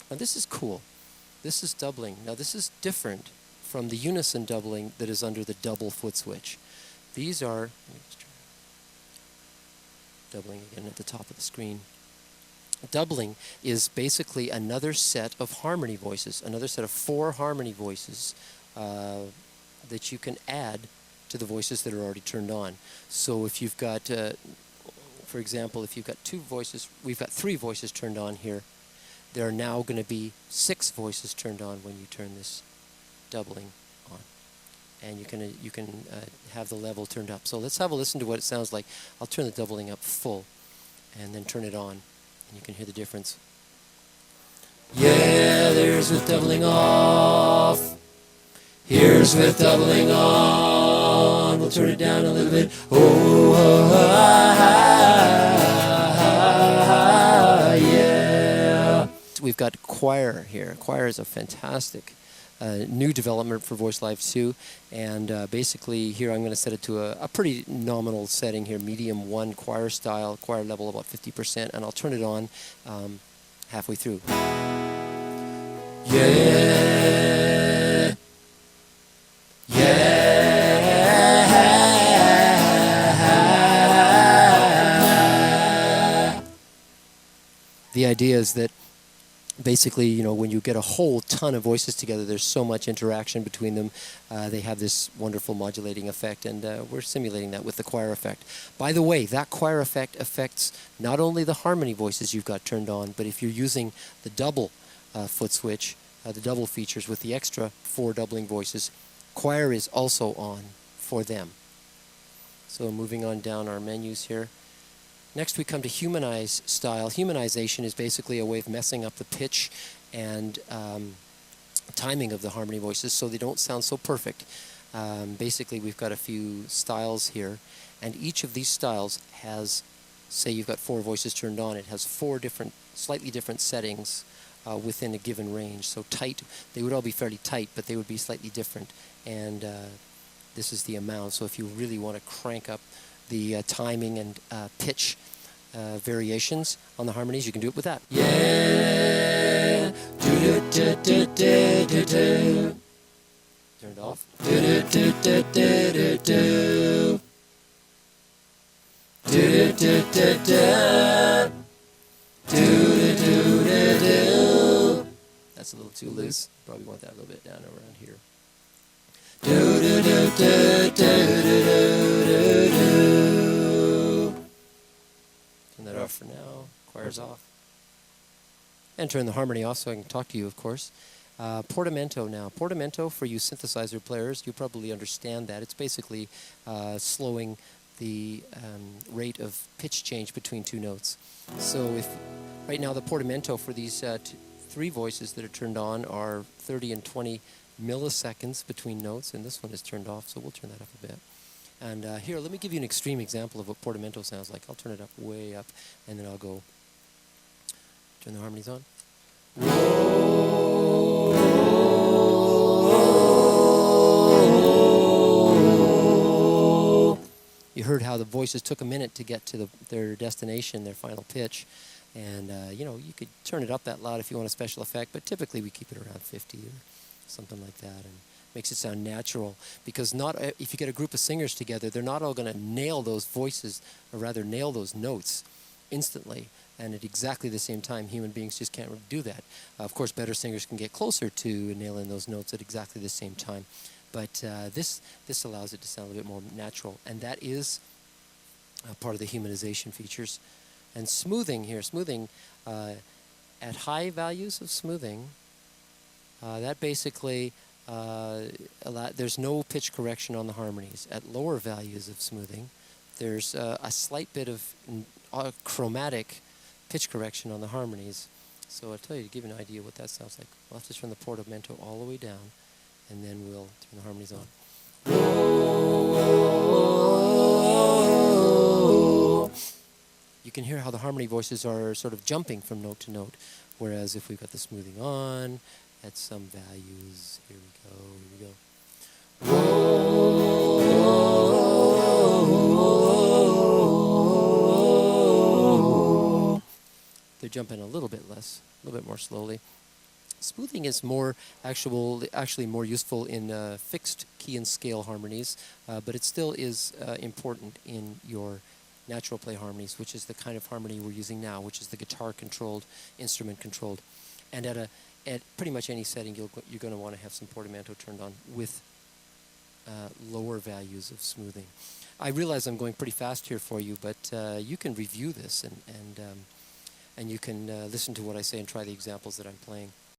Now this is cool. This is doubling. Now this is different from the unison doubling that is under the double foot switch. These are, let me just try doubling again at the top of the screen. Doubling is basically another set of harmony voices, another set of 4 harmony voices that you can add to the voices that are already turned on. So if you've got, for example, if you've got 2 voices, we've got 3 voices turned on here. There are now going to be 6 voices turned on when you turn this doubling on. And you can have the level turned up. So let's have a listen to what it sounds like. I'll turn the doubling up full and then turn it on. And you can hear the difference. Yeah, there's with doubling off. Here's with doubling on. We'll turn it down a little bit. Yeah. We've got choir here. Choir is a fantastic new development for VoiceLive 2, and basically here I'm going to set it to a pretty nominal setting here, medium 1 choir style, choir level about 50%, and I'll turn it on halfway through. Yeah, yeah. The idea is that basically, you know, when you get a whole ton of voices together, there's so much interaction between them. They have this wonderful modulating effect, and we're simulating that with the choir effect. By the way, that choir effect affects not only the harmony voices you've got turned on, but if you're using the double foot switch, the double features with the extra 4 doubling voices, choir is also on for them. So moving on down our menus here. Next we come to humanize style. Humanization is basically a way of messing up the pitch and timing of the harmony voices so they don't sound so perfect. Basically we've got a few styles here, and each of these styles has, say you've got 4 voices turned on, it has 4 different, slightly different settings within a given range. So tight, they would all be fairly tight, but they would be slightly different, and this is the amount. So if you really want to crank up the timing and pitch variations on the harmonies, you can do it with that. Yeah, do do do do do do. Turn it off. Do do do do do do do. Do do do do. Do do do do. That's a little too loose. Probably want that a little bit down around here. Do do do do do do do do. Turn that off for now. Choir's off. And turn the harmony off so I can talk to you, of course. Portamento now. Portamento, for you synthesizer players, you probably understand that. It's basically slowing the rate of pitch change between 2 notes. So if right now the portamento for these 3 voices that are turned on are 30 and 20 milliseconds between notes, and this one is turned off, so we'll turn that up a bit. And here, let me give you an extreme example of what portamento sounds like. I'll turn it up way up, and then I'll go turn the harmonies on. You heard how the voices took a minute to get to their destination, their final pitch. And, you know, you could turn it up that loud if you want a special effect, but typically we keep it around 50 or something like that, and makes it sound natural. Because not if you get a group of singers together, they're not all going to nail those voices, or rather nail those notes instantly. And at exactly the same time, human beings just can't really do that. Of course, better singers can get closer to nailing those notes at exactly the same time. But this allows it to sound a bit more natural, and that is part of the humanization features. And smoothing here, smoothing at high values of smoothing, that basically there's no pitch correction on the harmonies. At lower values of smoothing, there's a slight bit of chromatic pitch correction on the harmonies. So I'll tell you, to give you an idea what that sounds like. We'll have to turn the portamento all the way down, and then we'll turn the harmonies on. You can hear how the harmony voices are sort of jumping from note to note, whereas if we've got the smoothing on at some values, here we go. They're jumping a little bit less, a little bit more slowly. Smoothing is actually more useful in fixed key and scale harmonies, but it still is important in your natural play harmonies, which is the kind of harmony we're using now, which is the guitar controlled, instrument controlled. And at pretty much any setting, you're going to want to have some portamento turned on with lower values of smoothing. I realize I'm going pretty fast here for you, but you can review this and you can listen to what I say and try the examples that I'm playing.